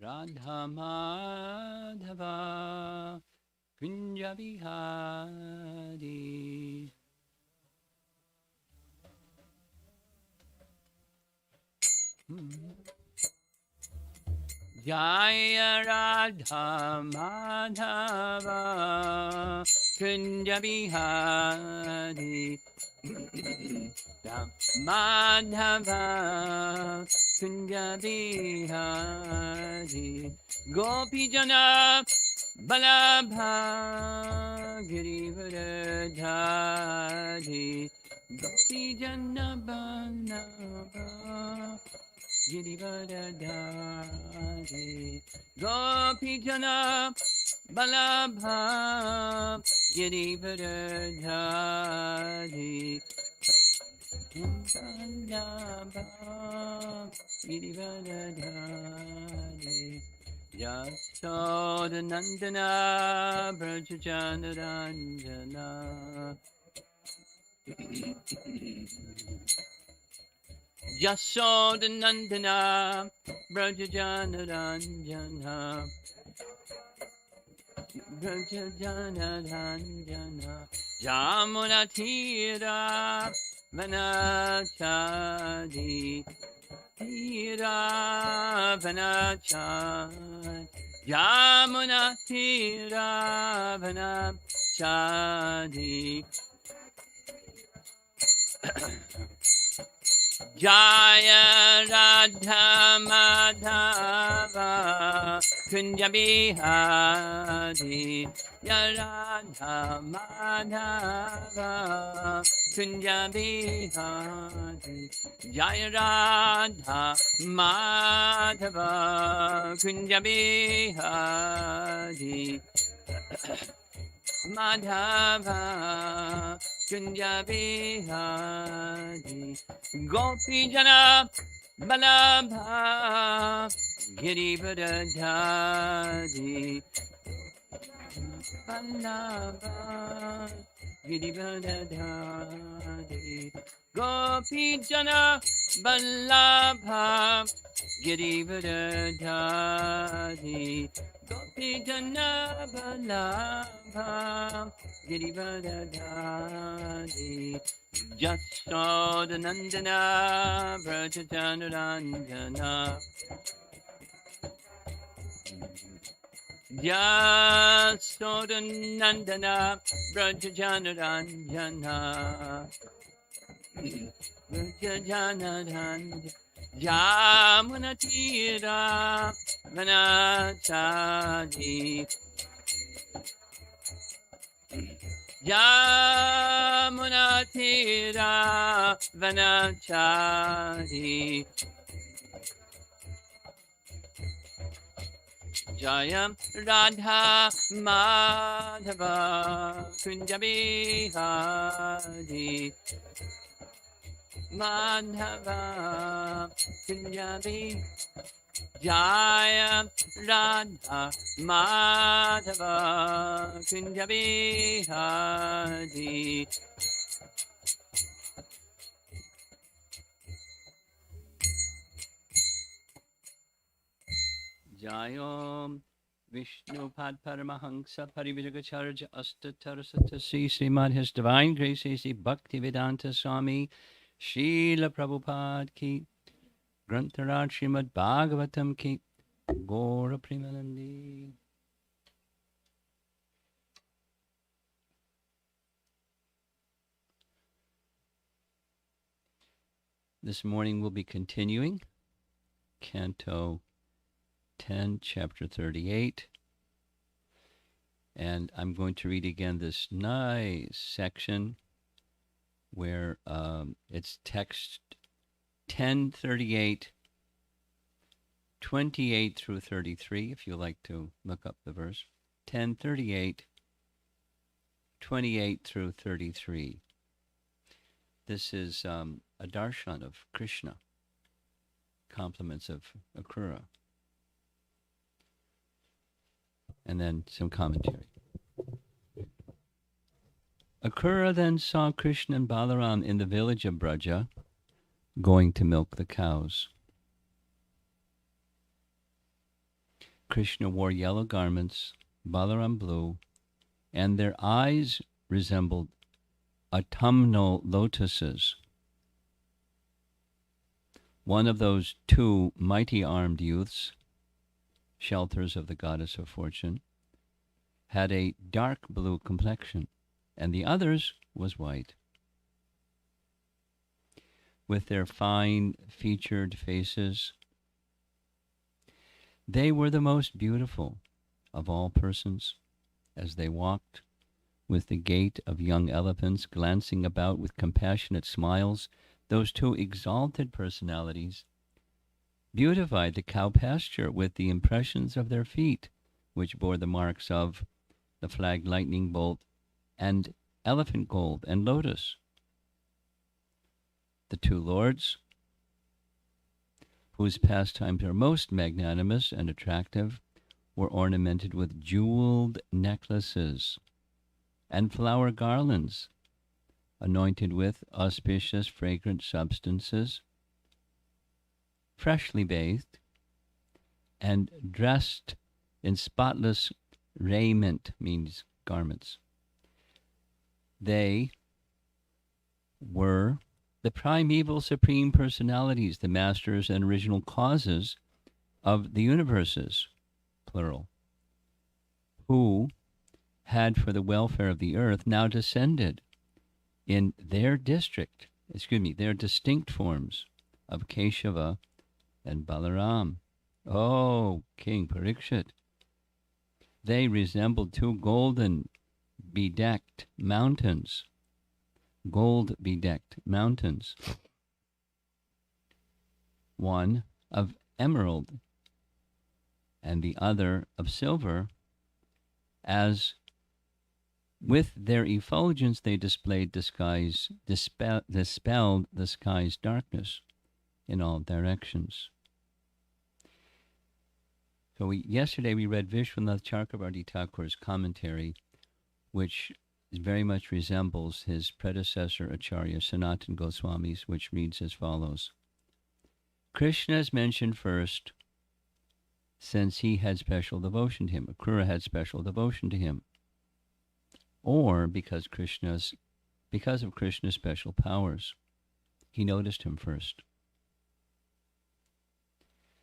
Radha Madhava Kunja Bihari. Jaya Radha Madhava Kunja Bihari. Madhava Kunja Bihari. Gopi Jana Balabha Girivardhari. Gopi Jana Balabha Girivardhari. Gopi Jana Balabha Girivardhari. Balabha Girivardhari. Yasoda Nandana Brajajana Ranjana. Yasoda Nandana Brajajana Ranjana. Brajajana Ranjana. Jamuna Tira Vanachadi. Tira Vanachadi. Jamuna Tira Vanachadi. Jaya Radha Madhava Kunja Bihari. Jaya Radha Madhava Kunja Bihari. Jaya Radha Madhava Kunja Bihari. Madhava Kunja Bihari. Gopi Jana Balabha Girivardhari. Balabha Girivardhari. Gopi Jana Balabha Girivardhari. Gopi Jana Balabha Girivardhari. Yasoda Nandana Brajajana Ranjana. Yasoda Nandana Brajajana Ranjana. Brajajana Ranjana. Jamuna Tira Vanachadi. Jamuna Tira Vanachadi. Jaya Radha Madhava Kunja Bihari. Madhava Kunja Bihari. Jaya Radha Madhava Kunja Bihari. Jayom Vishnu Pad Paramahansa Parivijagacharya Astatarasatasi Srimad His Divine Grace A.C. Bhaktivedanta Swami Srila Prabhupada Ki Grantharaj Srimad Bhagavatam Ki Gaura Premanandi. This morning we'll be continuing Canto 10, Chapter 38. And I'm going to read again this nice section where it's text 10:38, 28 through 33, if you like to look up the verse. 10:38, 28 through 33. This is a darshan of Krishna, compliments of Akrura, and then some commentary. Akrura then saw Krishna and Balaram in the village of Braja, going to milk the cows. Krishna wore yellow garments, Balaram blue, and their eyes resembled autumnal lotuses. One of those two mighty armed youths, shelters of the goddess of fortune, had a dark blue complexion, and the other's was white. With their fine featured faces, they were the most beautiful of all persons as they walked with the gait of young elephants, glancing about with compassionate smiles. Those two exalted personalities beautified the cow pasture with the impressions of their feet, which bore the marks of the flagged lightning bolt and elephant gold and lotus. The two lords, whose pastimes are most magnanimous and attractive, were ornamented with jeweled necklaces and flower garlands, anointed with auspicious fragrant substances, freshly bathed, and dressed in spotless raiment, means garments. They were the primeval supreme personalities, the masters and original causes of the universes, plural, who had for the welfare of the earth now descended in their their distinct forms of Keshava and Balaram. Oh, King Parikshit. They resembled two golden bedecked mountains, gold bedecked mountains, one of emerald and the other of silver, as with their effulgence they dispelled the sky's darkness in all directions. So yesterday we read Vishwanath Chakravarti Thakur's commentary, which very much resembles his predecessor Acharya Sanatan Goswami's, which reads as follows. Krishna is mentioned first since he had special devotion to him. Akrura had special devotion to him. Or because of Krishna's special powers. He noticed him first.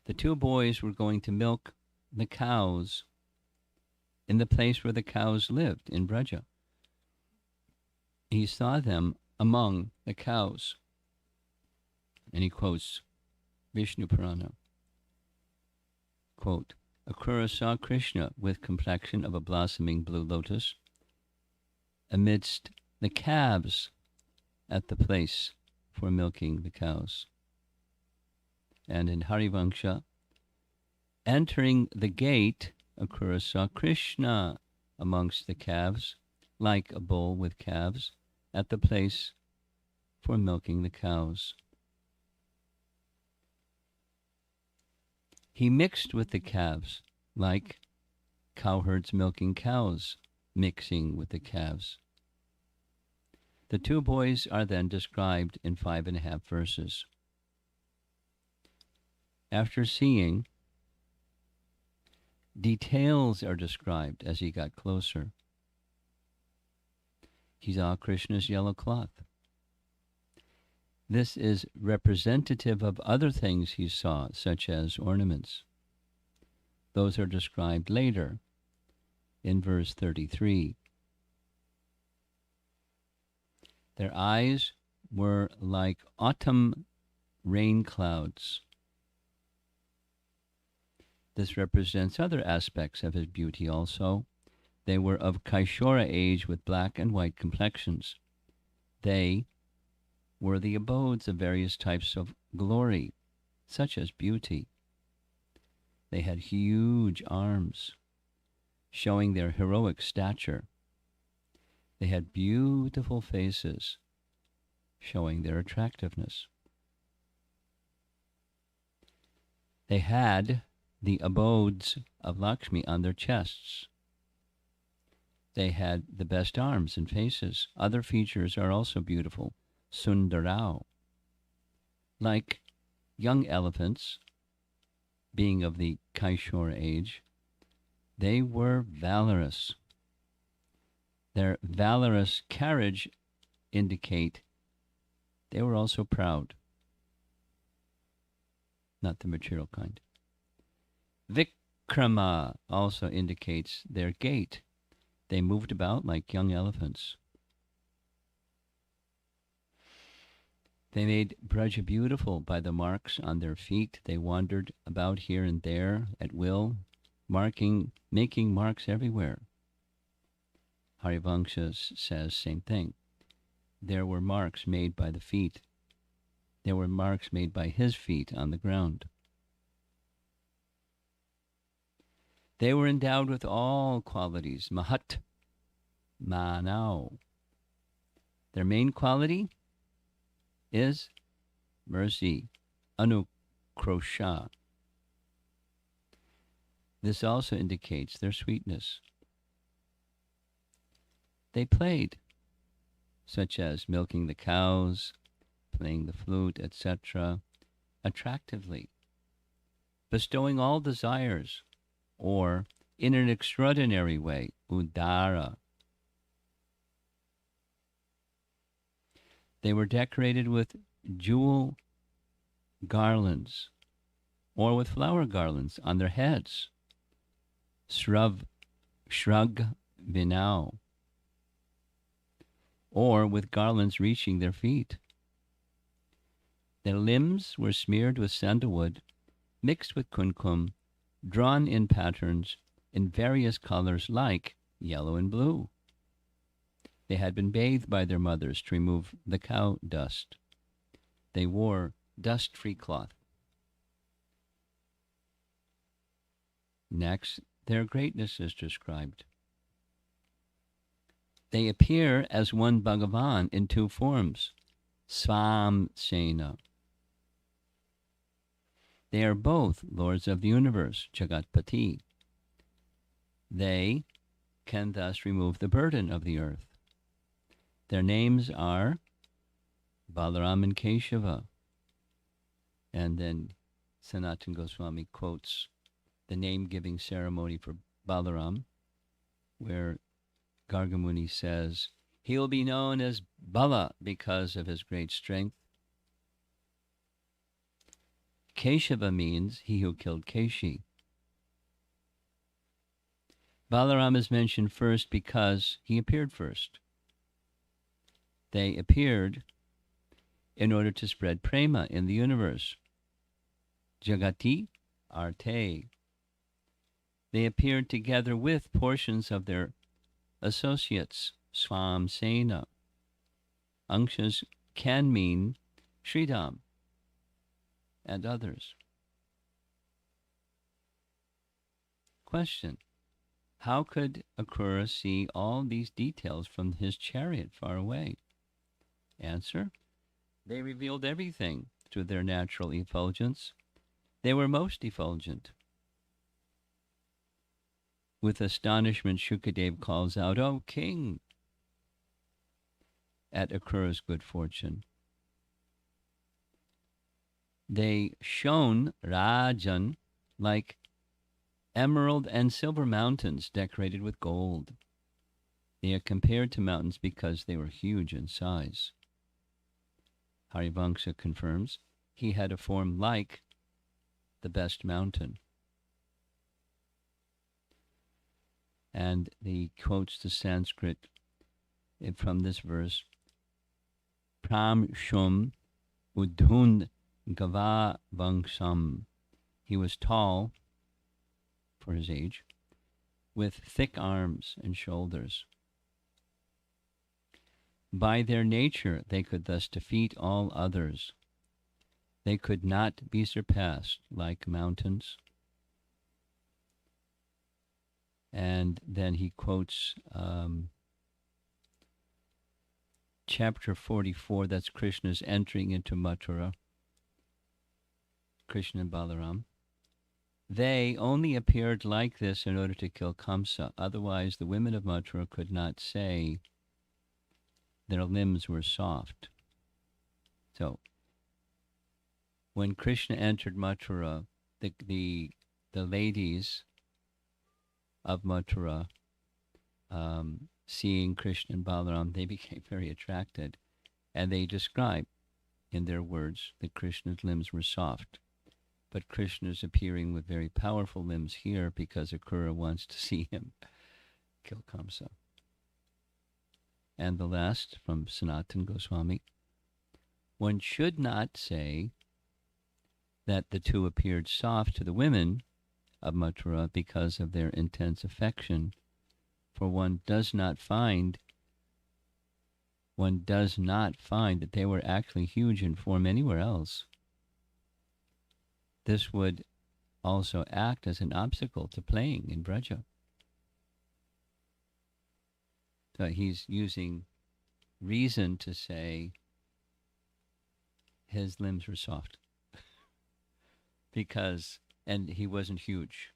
The two boys were going to milk the cows in the place where the cows lived, in Braja. He saw them among the cows. And he quotes Vishnu Purana. Quote, Akrura saw Krishna with complexion of a blossoming blue lotus amidst the calves at the place for milking the cows. And in Harivangsha, entering the gate, Akrura saw Krishna amongst the calves, like a bull with calves, at the place for milking the cows. He mixed with the calves, like cowherds milking cows, mixing with the calves. The two boys are then described in 5.5 verses. After seeing, details are described as he got closer. He saw Krishna's yellow cloth. This is representative of other things he saw, such as ornaments. Those are described later in verse 33. Their eyes were like autumn rain clouds. This represents other aspects of his beauty also. They were of Kaishora age with black and white complexions. They were the abodes of various types of glory, such as beauty. They had huge arms, showing their heroic stature. They had beautiful faces, showing their attractiveness. They had the abodes of Lakshmi on their chests. They had the best arms and faces. Other features are also beautiful. Sundarao, like young elephants, being of the Kaishora age, They were valorous. Their valorous carriage indicate they were also proud, not the material kind. Vikrama also indicates their gait. They moved about like young elephants. They made Braja beautiful by the marks on their feet. They wandered about here and there at will, making marks everywhere. Harivangsha says same thing. There were marks made by the feet. There were marks made by his feet on the ground. They were endowed with all qualities, mahat, manau. Their main quality is mercy, anukrosha. This also indicates their sweetness. They played, such as milking the cows, playing the flute, etc., attractively, bestowing all desires, or in an extraordinary way, udara. They were decorated with jewel garlands or with flower garlands on their heads. Shrug vinau, or with garlands reaching their feet. Their limbs were smeared with sandalwood, mixed with kumkum, drawn in patterns in various colors like yellow and blue. They had been bathed by their mothers to remove the cow dust. They wore dust-free cloth. Next, their greatness is described. They appear as one Bhagavan in two forms, Swamsena. They are both lords of the universe, Jagatpati. They can thus remove the burden of the earth. Their names are Balaram and Keshava. And then Sanatana Goswami quotes the name-giving ceremony for Balaram, where Gargamuni says, he will be known as Bala because of his great strength. Keshava means he who killed Keshi. Balaram is mentioned first because he appeared first. They appeared in order to spread prema in the universe. Jagati Arte. They appeared together with portions of their associates, Swamsena. Anshas can mean Sridham and others. Question. How could Akrura see all these details from his chariot far away? Answer. They revealed everything through their natural effulgence. They were most effulgent. With astonishment, Shukadev calls out, "O king!" at Akrura's good fortune. They shone, Rajan, like emerald and silver mountains decorated with gold. They are compared to mountains because they were huge in size. Harivangsha confirms he had a form like the best mountain. And he quotes the Sanskrit from this verse, Pram Shum Udhund Gava Vangsam. He was tall for his age, with thick arms and shoulders. By their nature, they could thus defeat all others. They could not be surpassed like mountains. And then he quotes chapter 44, that's Krishna's entering into Mathura, Krishna and Balaram. They only appeared like this in order to kill Kamsa. Otherwise, the women of Mathura could not say their limbs were soft. So, when Krishna entered Mathura, the ladies of Mathura, seeing Krishna and Balaram, they became very attracted, and they describe in their words that Krishna's limbs were soft. But Krishna is appearing with very powerful limbs here because Akrura wants to see him kill Kamsa. And the last from Sanatana Goswami, one should not say that the two appeared soft to the women of Mathura because of their intense affection, for one does not find that they were actually huge in form anywhere else. This would also act as an obstacle to playing in Braja. So he's using reason to say his limbs were soft and he wasn't huge,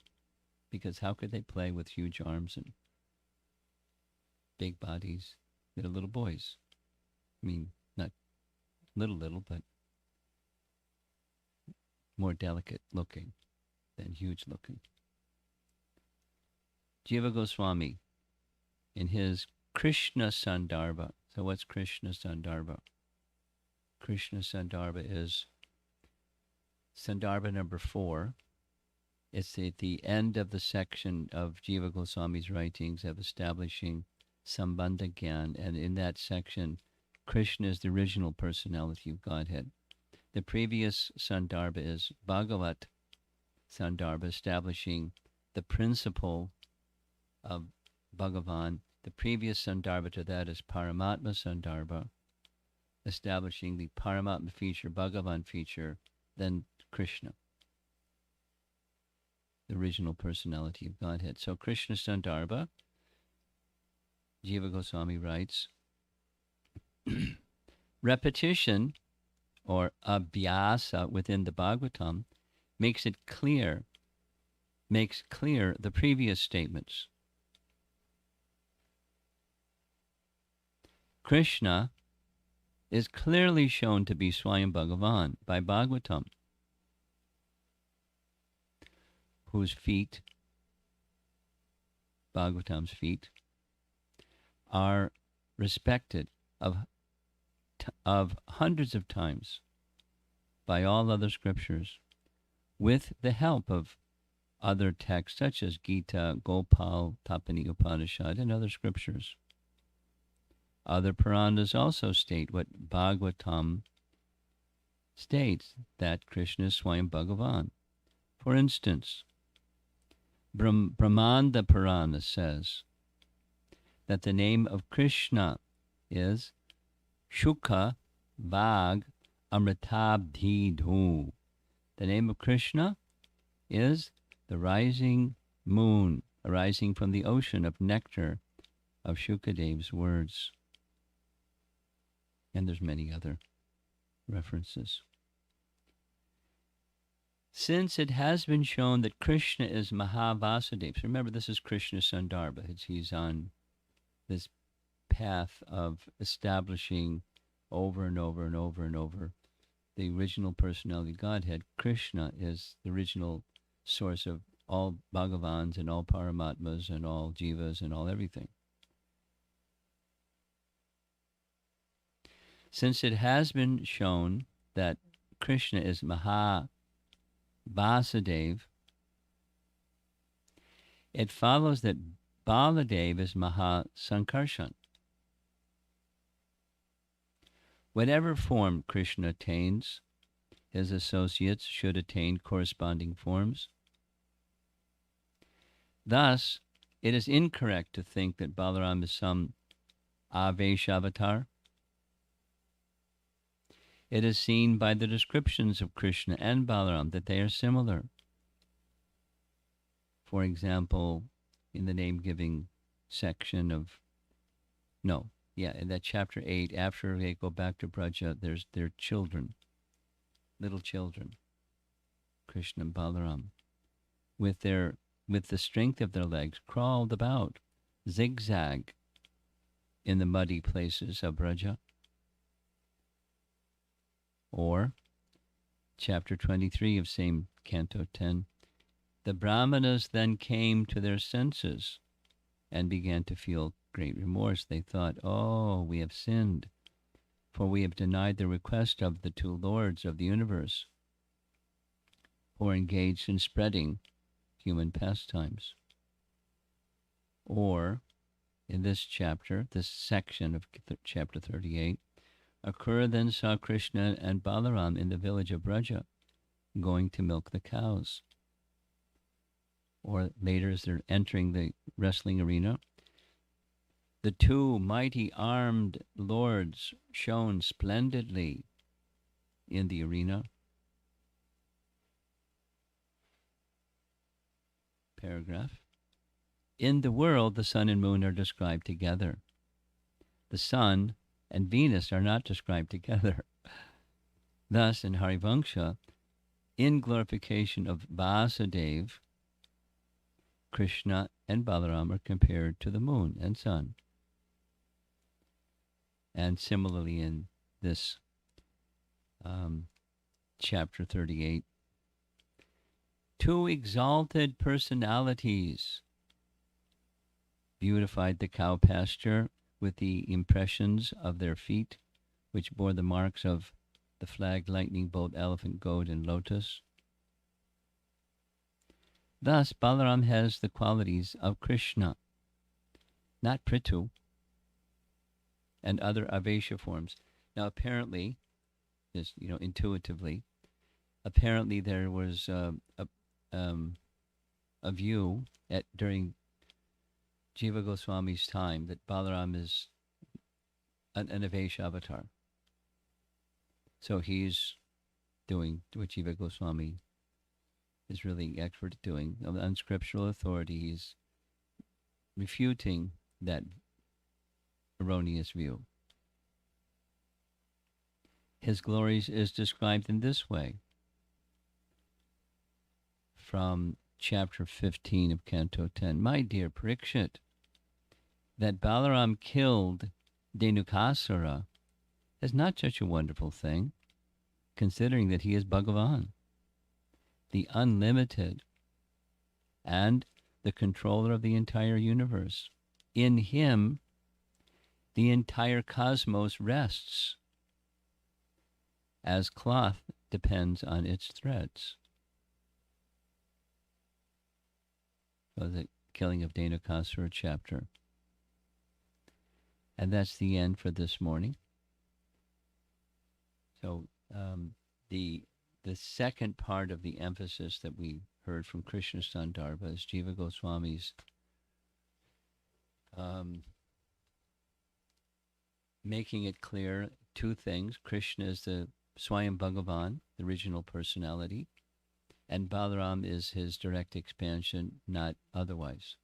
because how could they play with huge arms and big bodies? They're little boys. I mean, not little, but more delicate looking than huge looking. Jiva Goswami, in his Krishna Sandarbha. So what's Krishna Sandarbha? Krishna Sandarbha is Sandarbha number 4. It's at the end of the section of Jiva Goswami's writings of establishing Sambandha Gyan, and in that section, Krishna is the original personality of Godhead. The previous Sandarbha is Bhagavat Sandarbha, establishing the principle of Bhagavan. The previous Sandarbha to that is Paramatma Sandarbha, establishing the Paramatma feature, Bhagavan feature, then Krishna, the original personality of Godhead. So Krishna Sandarbha, Jiva Goswami writes, repetition or abhyasa within the Bhagavatam makes clear the previous statements. Krishna is clearly shown to be Swayam Bhagavan by Bhagavatam, whose feet, Bhagavatam's feet, are respected of hundreds of times by all other scriptures, with the help of other texts such as Gita, Gopal, Tapani Upanishad, and other scriptures. Other Puranas also state what Bhagavatam states, that Krishna is Swayam Bhagavan. For instance, Brahmanda Purana says that the name of Krishna is Shukha Vag Amritabdhidhu. The name of Krishna is the rising moon, arising from the ocean of nectar of Shukadev's words. And there's many other references. Since it has been shown that Krishna is Mahavasudeva, so remember this is Krishna Sandarbha, he's on this path of establishing over and over and over and over the original personality of Godhead. Krishna is the original source of all Bhagavans and all Paramatmas and all Jivas and all everything. Since it has been shown that Krishna is Mahavasudeva, it follows that Baladev is Mahasankarshan. Whatever form Krishna attains, his associates should attain corresponding forms. Thus, it is incorrect to think that Balaram is some Avesh avatar. It is seen by the descriptions of Krishna and Balaram that they are similar. For example, in the name-giving section of, in that chapter 8, after they go back to Braja, there's their children, little children, Krishna and Balaram, with the strength of their legs, crawled about, zigzag, in the muddy places of Braja. Or, chapter 23 of same Canto 10, The Brahmanas then came to their senses and began to feel great remorse. They thought, oh, we have sinned, for we have denied the request of the two lords of the universe who are engaged in spreading human pastimes. Or, in this chapter, this section of chapter 38, Akrura then saw Krishna and Balaram in the village of Braja going to milk the cows. Or later, as they're entering the wrestling arena, the two mighty armed lords shone splendidly in the arena. Paragraph. In the world, the sun and moon are described together. The sun and Venus are not described together. Thus, in Harivangsha, in glorification of Vasudeva, Krishna and Balaram are compared to the moon and sun. And similarly in this chapter 38, two exalted personalities beautified the cow pasture with the impressions of their feet, which bore the marks of the flag, lightning bolt, elephant, goat, and lotus. Thus, Balaram has the qualities of Krishna, not Prithu, and other Avesha forms. Now, apparently, just intuitively, apparently there was a view during Jiva Goswami's time that Balaram is an Avesha avatar. So he's doing what Jiva Goswami is really expert at doing. On scriptural authority, he's refuting that erroneous view. His glories is described in this way from chapter 15 of Canto 10. My dear Parikshit, that Balaram killed Dhenukasura is not such a wonderful thing, considering that he is Bhagavan, the unlimited and the controller of the entire universe. In him, the entire cosmos rests, as cloth depends on its threads. So the killing of Dhenukasura chapter. And that's the end for this morning. So the second part of the emphasis that we heard from Krishna Sandarbha is Jiva Goswami's making it clear two things. Krishna is the Swayam Bhagavan, the original personality, and Balaram is his direct expansion, not otherwise.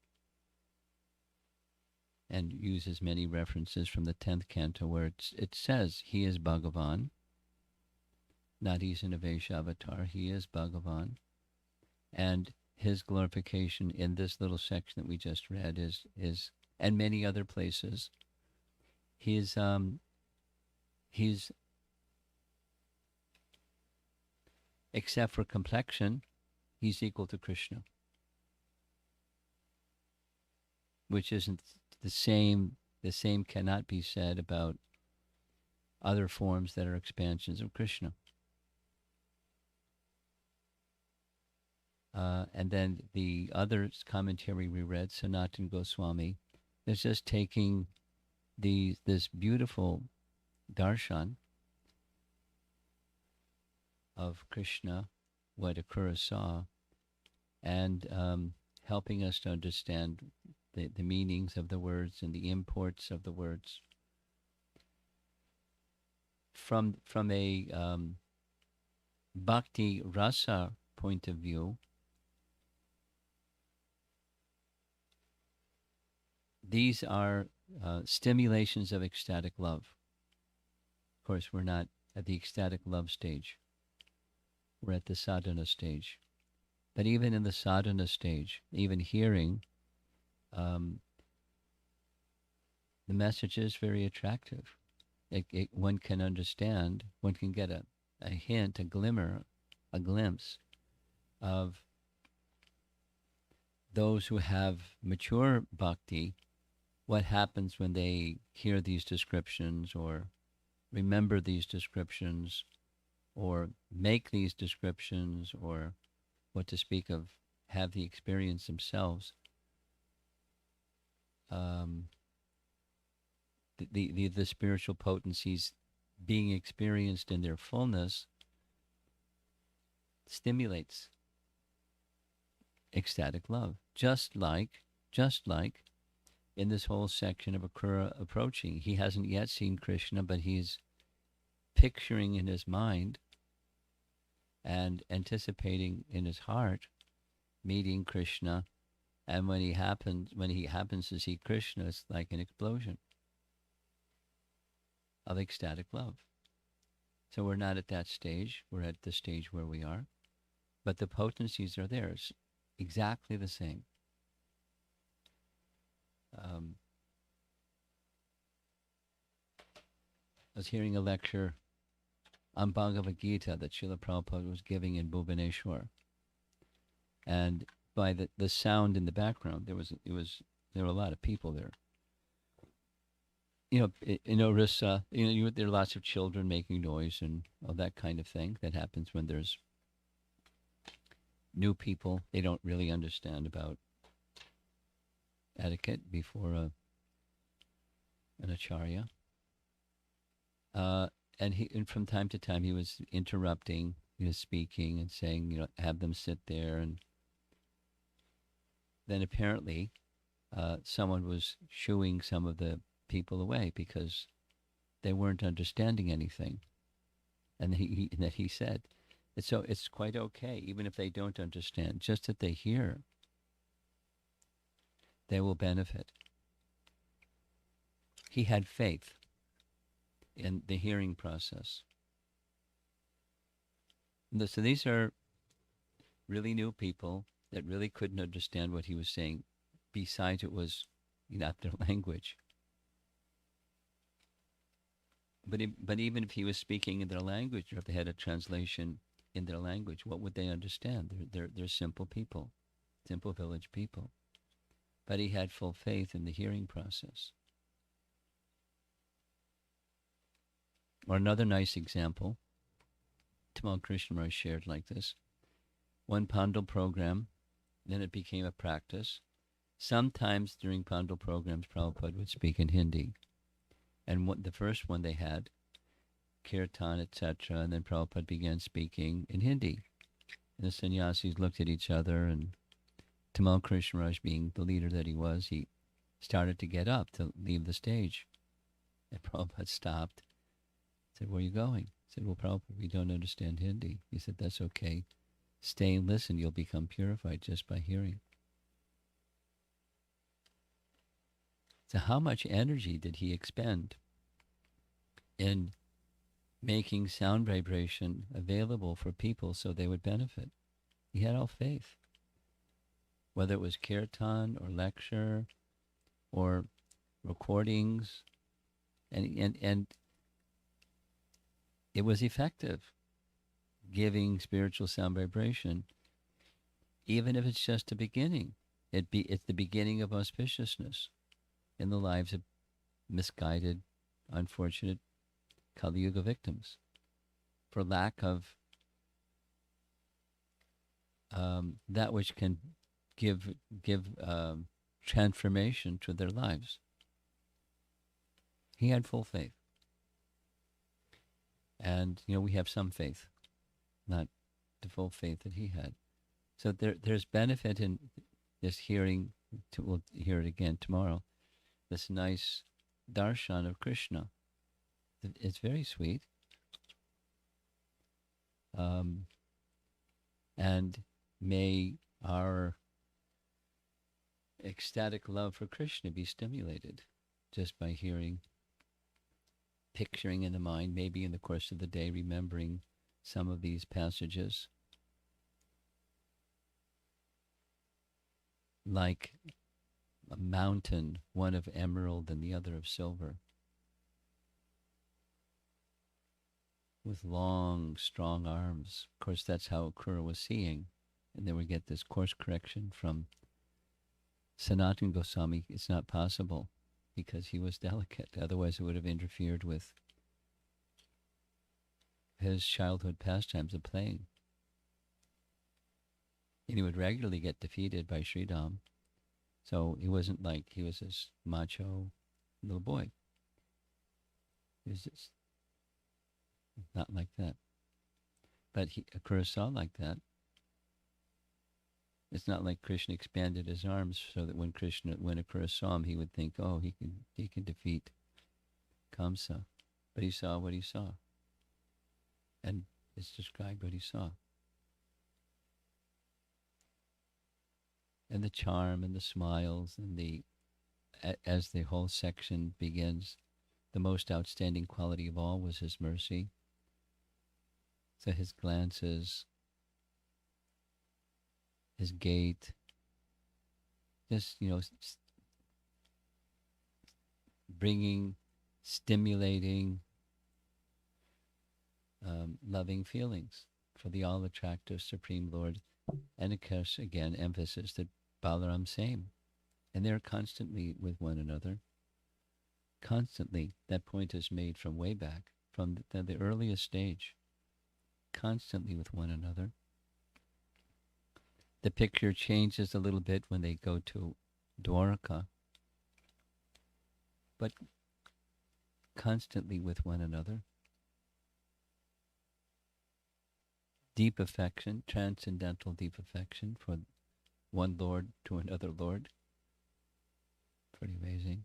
And uses many references from the 10th canto where it says he is Bhagavan, not he's an Avesha avatar, he is Bhagavan. And his glorification in this little section that we just read is and many other places, he's except for complexion, he's equal to Krishna, which isn't the same. The same cannot be said about other forms that are expansions of Krishna. And then the other commentary we read, Sanatana Goswami, is just taking this beautiful darshan of Krishna, what Akrura saw, and helping us to understand the meanings of the words and the imports of the words from a bhakti rasa point of view. These are stimulations of ecstatic love. Of course, we're not at the ecstatic love stage. We're at the sadhana stage. But even in the sadhana stage, even hearing, the message is very attractive. One can understand, one can get a hint, a glimmer, a glimpse of those who have mature bhakti, what happens when they hear these descriptions or remember these descriptions or make these descriptions, or what to speak of, have the experience themselves. um, the spiritual potencies being experienced in their fullness stimulates ecstatic love. Just like in this whole section of Akrura approaching, he hasn't yet seen Krishna, but he's picturing in his mind and anticipating in his heart meeting Krishna. And when he happens to see Krishna, it's like an explosion of ecstatic love. So we're not at that stage. We're at the stage where we are. But the potencies are there. It's exactly the same. Um, I was hearing a lecture on Bhagavad Gita that Srila Prabhupada was giving in Bhubaneswar. And by the sound in the background, there were a lot of people there. In Orissa, there are lots of children making noise and all that kind of thing that happens when there's new people. They don't really understand about etiquette before an acharya. And from time to time he was interrupting, speaking and saying, have them sit there. And then apparently someone was shooing some of the people away because they weren't understanding anything. And that he said, so it's quite okay, even if they don't understand, just that they hear, they will benefit. He had faith in the hearing process. So these are really new people that really couldn't understand what he was saying, besides it was not their language. But even if he was speaking in their language, or if they had a translation in their language, what would they understand? They're simple people, simple village people. But he had full faith in the hearing process. Or another nice example, Tamal Krishnamurti shared like this. One Pandal program, then it became a practice. Sometimes during Pandal programs, Prabhupada would speak in Hindi. And the first one they had, kirtan, etc., and then Prabhupada began speaking in Hindi. And the sannyasis looked at each other, and Tamal Krishnaraj, being the leader that he was, he started to get up to leave the stage. And Prabhupada stopped, said, "Where are you going?" He said, "Well, Prabhupada, we don't understand Hindi." He said, "That's okay. Stay and listen. You'll become purified just by hearing." So how much energy did he expend in making sound vibration available for people so they would benefit? He had all faith. Whether it was kirtan or lecture or recordings, and it was effective, giving spiritual sound vibration, even if it's just a beginning. It's the beginning of auspiciousness in the lives of misguided, unfortunate Kali Yuga victims, for lack of that which can give transformation to their lives. He had full faith. And, we have some faith, not the full faith that he had. So there's benefit in this hearing, we'll hear it again tomorrow, this nice darshan of Krishna. It's very sweet. And may our ecstatic love for Krishna be stimulated just by hearing, picturing in the mind, maybe in the course of the day, remembering some of these passages, like a mountain, one of emerald and the other of silver, with long, strong arms. Of course, that's how Akrura was seeing. And then we get this course correction from Sanatana Goswami, it's not possible because he was delicate. Otherwise, it would have interfered with his childhood pastimes of playing. And he would regularly get defeated by Sridham. So it wasn't like he was this macho little boy. He was just not like that. But Akrura saw like that. It's not like Krishna expanded his arms so that when Akrura saw him, he would think, oh, he can defeat Kamsa. But he saw what he saw. And it's described what he saw. And the charm and the smiles and as the whole section begins, the most outstanding quality of all was his mercy. So his glances, his gait, just, bringing, stimulating, loving feelings for the all-attractive Supreme Lord. And of course, again, emphasis that Balaram same. And they're constantly with one another. Constantly. That point is made from way back, from the earliest stage. Constantly with one another. The picture changes a little bit when they go to Dwarka. But constantly with one another. Deep affection, transcendental deep affection for one Lord to another Lord. Pretty amazing.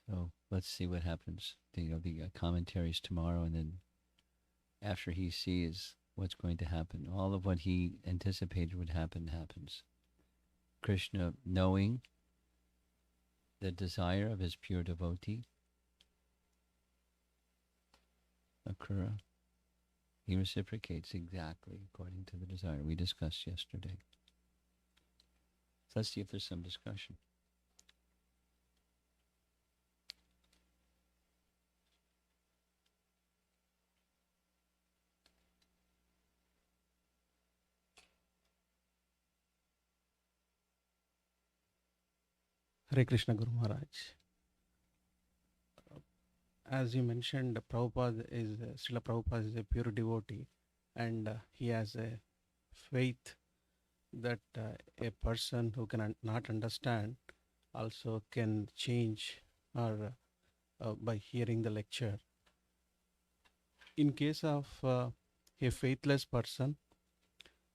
So let's see what happens. The commentaries tomorrow, and then after he sees what's going to happen, all of what he anticipated would happen happens. Krishna, knowing the desire of his pure devotee, Akrura, he reciprocates exactly according to the desire we discussed yesterday. So let's see if there's some discussion. Hare Krishna Guru Maharaj. As you mentioned, Srila Prabhupada is a pure devotee, and he has a faith that a person who can not understand also can change or by hearing the lecture. In case of a faithless person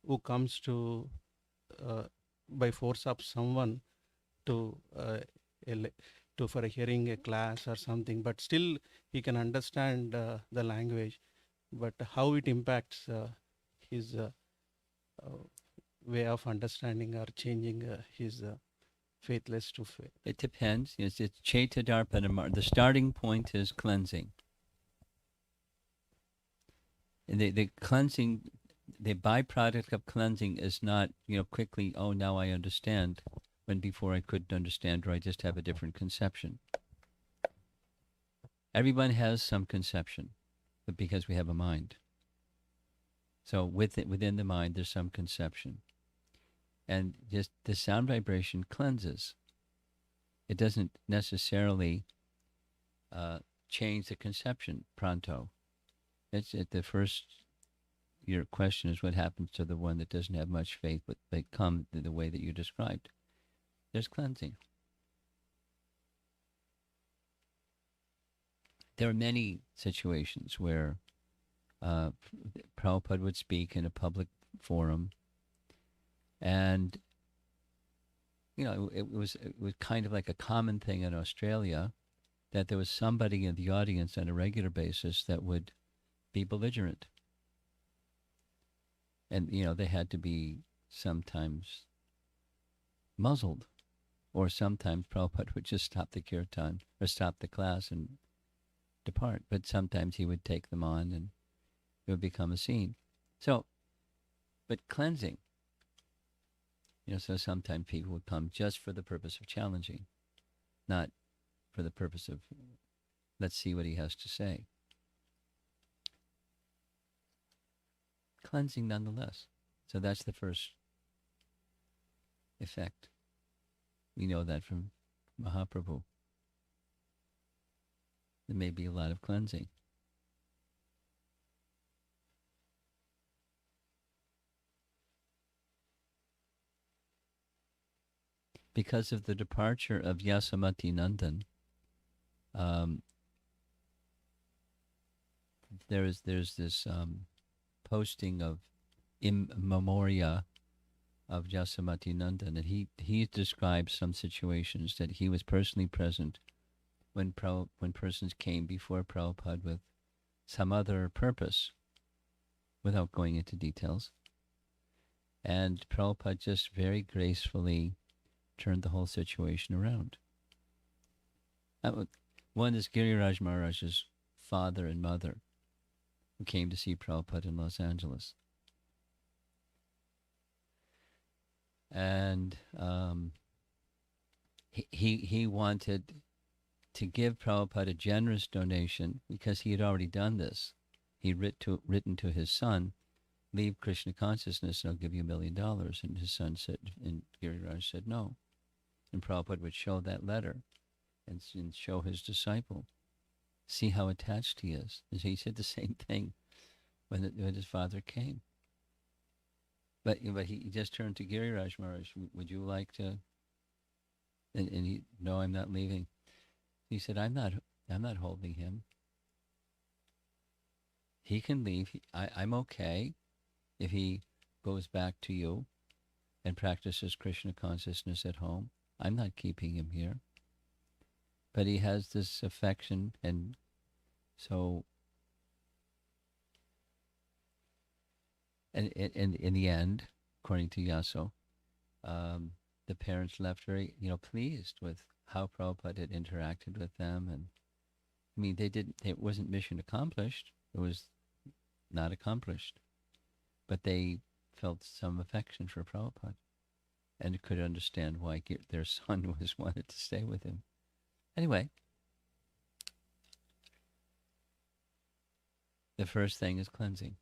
who comes to by force of someone to for hearing a class or something, but still he can understand the language, but how it impacts his way of understanding or changing his faithless to faith. It depends. It's Chaitadarpanamar. The starting point is cleansing. And the cleansing, the byproduct of cleansing is not, quickly, oh, now I understand, when before I couldn't understand, or I just have a different conception. Everyone has some conception, but because we have a mind. So within the mind, there's some conception. And just the sound vibration cleanses. It doesn't necessarily change the conception pronto. It's at the first, your question is what happens to the one that doesn't have much faith, but they come the way that you described. There's cleansing. There are many situations where Prabhupada would speak in a public forum, and it was kind of like a common thing in Australia that there was somebody in the audience on a regular basis that would be belligerent. And, they had to be sometimes muzzled, or sometimes Prabhupada would just stop the kirtan or stop the class and depart. But sometimes he would take them on and it would become a scene. So, but cleansing, so sometimes people would come just for the purpose of challenging, not for the purpose of Let's see what he has to say. Cleansing nonetheless. So that's the first effect. We know that from Mahaprabhu. There may be a lot of cleansing. Because of the departure of Yasamati Nandan, um, there's this posting of in memoria of Yasamati Nandan, and he describes some situations that he was personally present when persons came before Prabhupada with some other purpose, without going into details, and Prabhupada just very gracefully turned the whole situation around. One is Giriraj Maharaj's father and mother, who came to see Prabhupada in Los Angeles. And he wanted to give Prabhupada a generous donation because he had already done this. He'd written to his son, leave Krishna consciousness and I'll give you $1 million. And his son said, and Giriraj said no. And Prabhupada would show that letter and show his disciple, see how attached he is. And he said the same thing when his father came. But he just turned to Giriraj Maharaj, would you like to? And he, no, I'm not leaving. He said, I'm not holding him. He can leave. I'm okay if he goes back to you and practices Krishna consciousness at home. I'm not keeping him here. But he has this affection, and so, and in the end, according to Yaso, the parents left very, pleased with how Prabhupada had interacted with them. And I mean, it wasn't mission accomplished. It was not accomplished. But they felt some affection for Prabhupada and could understand why their son wanted to stay with him. Anyway, the first thing is cleansing.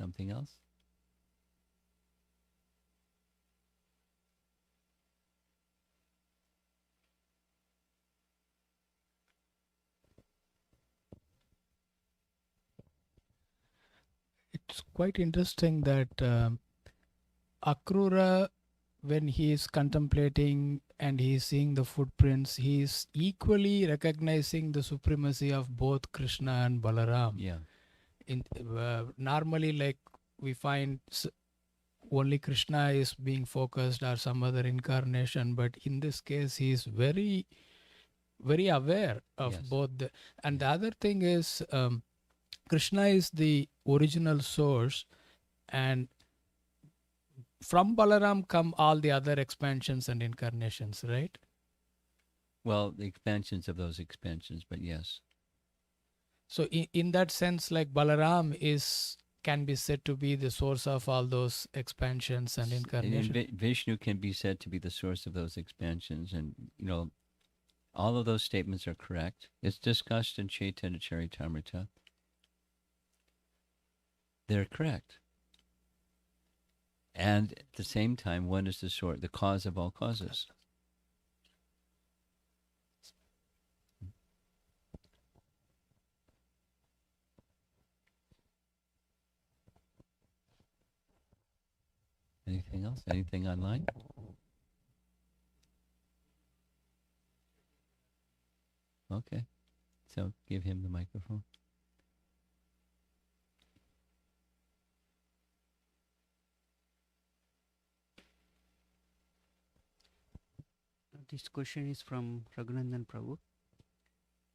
Something else? It's quite interesting that Akrura, when he is contemplating and he is seeing the footprints, he is equally recognizing the supremacy of both Krishna and Balaram. Yeah. Normally, like we find only Krishna is being focused or some other incarnation, but in this case, he is very, very aware of Yes. both. The other thing is, Krishna is the original source, and from Balaram come all the other expansions and incarnations, right? Well, the expansions of those expansions, but yes. So in that sense, like Balaram can be said to be the source of all those expansions and incarnations. And Vishnu can be said to be the source of those expansions, and all of those statements are correct. It's discussed in Chaitanya Charitamrita. They're correct. And at the same time, one is the cause of all causes. Anything else? Anything online? Okay. So give him the microphone. This question is from Raghunandan Prabhu.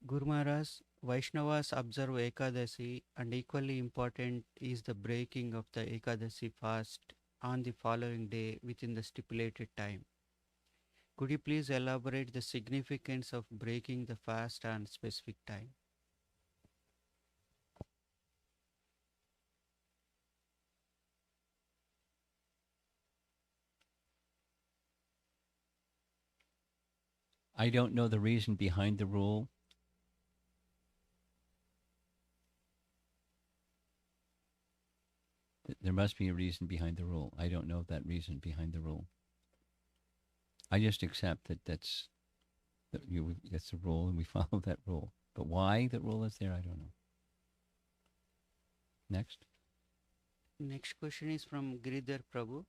Guru Maharaj, Vaishnavas observe Ekadasi, and equally important is the breaking of the Ekadasi fast on the following day within the stipulated time. Could you please elaborate the significance of breaking the fast on specific time? I don't know the reason behind the rule. There must be a reason behind the rule. I don't know that reason behind the rule. I just accept that that's the rule, and we follow that rule. But why the rule is there, I don't know. Next. Next question is from Giridhar Prabhu.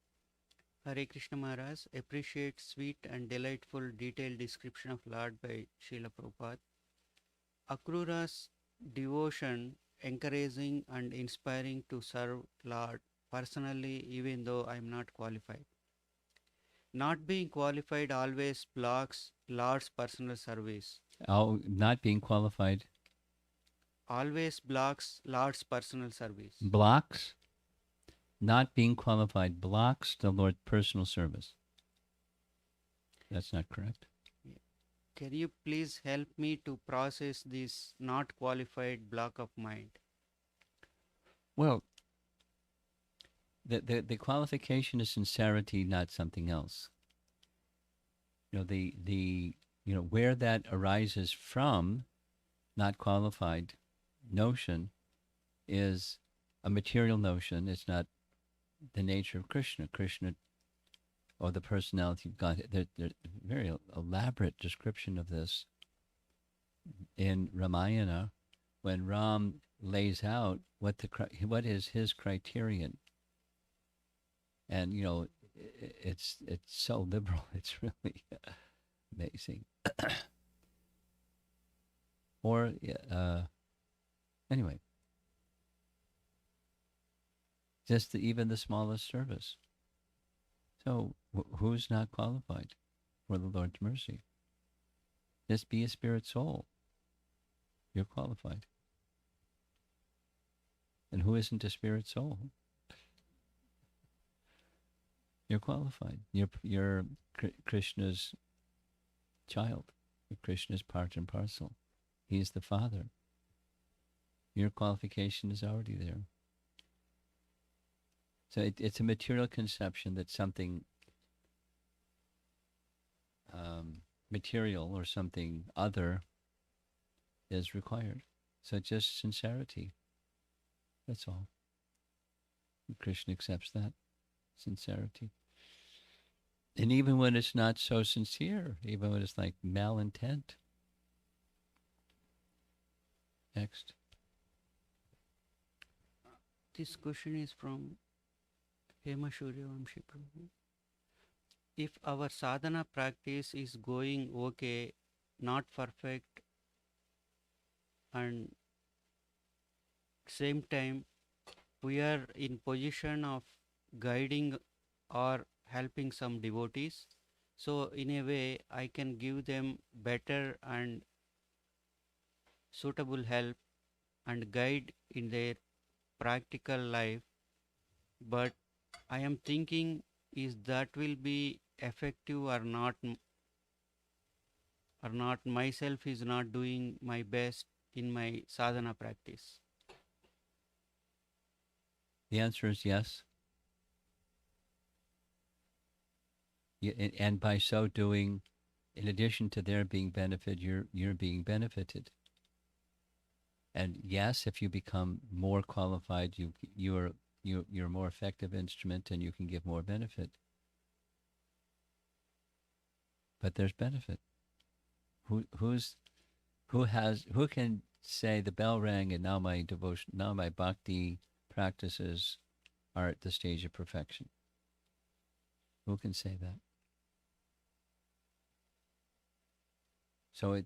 Hare Krishna Maharaj, appreciate sweet and delightful detailed description of Lord by Srila Prabhupada. Akrura's devotion encouraging and inspiring to serve Lord personally even though I am not qualified. Not being qualified always blocks Lord's personal service. Oh, not being qualified Always blocks Lord's personal service. blocks. Not being qualified blocks the Lord's personal service. That's not correct. Can you please help me to process this not qualified block of mind? Well, the qualification is sincerity, not something else. The where that arises from, not qualified notion, is a material notion. It's not the nature of Krishna. Krishna, or the personality of God. There's very elaborate description of this in Ramayana, when Ram lays out what is his criterion, and it's so liberal. It's really amazing. Or anyway, just even the smallest service. So who's not qualified for the Lord's mercy? Just be a spirit soul. You're qualified. And who isn't a spirit soul? You're qualified. You're Krishna's child. You're Krishna's part and parcel. He's the Father. Your qualification is already there. So it's a material conception that something material or something other is required. So just sincerity. That's all. And Krishna accepts that. Sincerity. And even when it's not so sincere, even when it's like malintent. Next. This question is from Hema Suryavanshi Prabhu. If our sadhana practice is going okay, not perfect, and same time we are in position of guiding or helping some devotees, so in a way I can give them better and suitable help and guide in their practical life, but I am thinking, is that will be effective or not, myself is not doing my best in my sadhana practice? The answer is yes. And by so doing, in addition to their being benefited, you're being benefited. And yes, if you become more qualified, you're a more effective instrument, and you can give more benefit. But there's benefit. Who can say the bell rang and now my devotion, now my bhakti practices are at the stage of perfection? Who can say that? So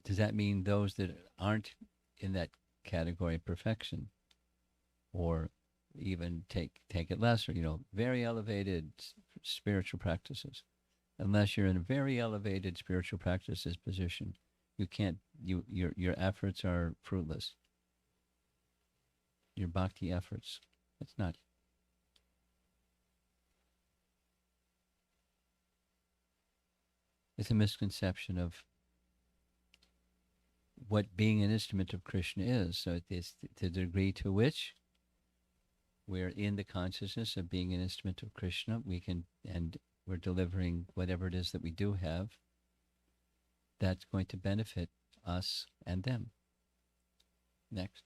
does that mean those that aren't in that category of perfection, or even take it lesser, very elevated spiritual practices, unless you're in a very elevated spiritual practices position, you can't, your efforts are fruitless. Your bhakti efforts, it's not. It's a misconception of what being an instrument of Krishna is. So it's the degree to which we're in the consciousness of being an instrument of Krishna, and we're delivering whatever it is that we do have, that's going to benefit us and them. Next.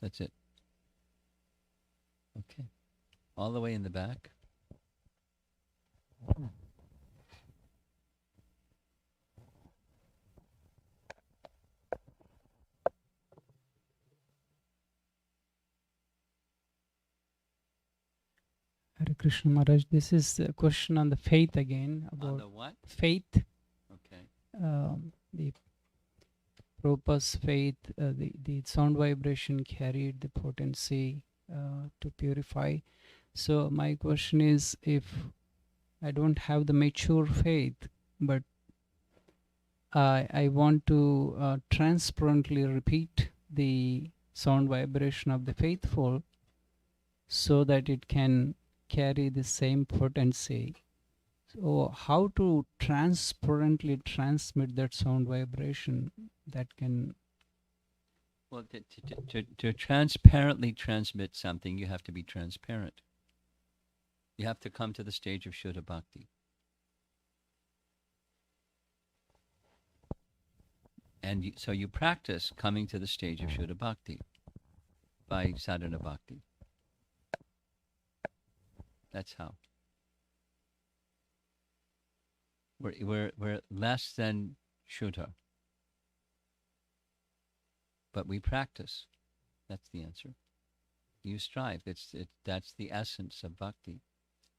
That's it. Okay. All the way in the back. Hare Krishna Maharaj, this is a question on the faith again, On about the what? faith, Okay. the Prabhupada's faith, the sound vibration carried the potency to purify. So my question is, if I don't have the mature faith, but I want to transparently repeat the sound vibration of the faithful so that it can carry the same potency. So how to transparently transmit that sound vibration that can... Well, to transparently transmit something, you have to be transparent. You have to come to the stage of Shuddha Bhakti. And so you practice coming to the stage of Shuddha Bhakti by Sadhana Bhakti. That's how. We're less than Shuddha. But we practice. That's the answer. You strive. That's the essence of bhakti.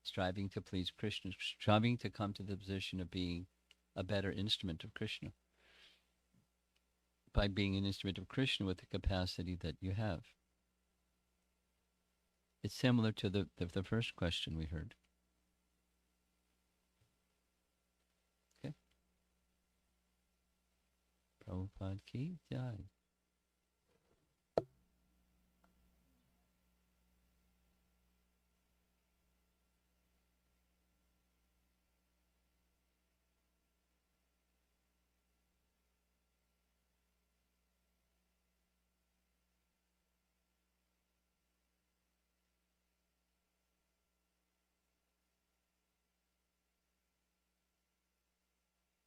Striving to please Krishna, striving to come to the position of being a better instrument of Krishna. By being an instrument of Krishna with the capacity that you have. It's similar to the first question we heard. Okay. Prabhupada ki jai.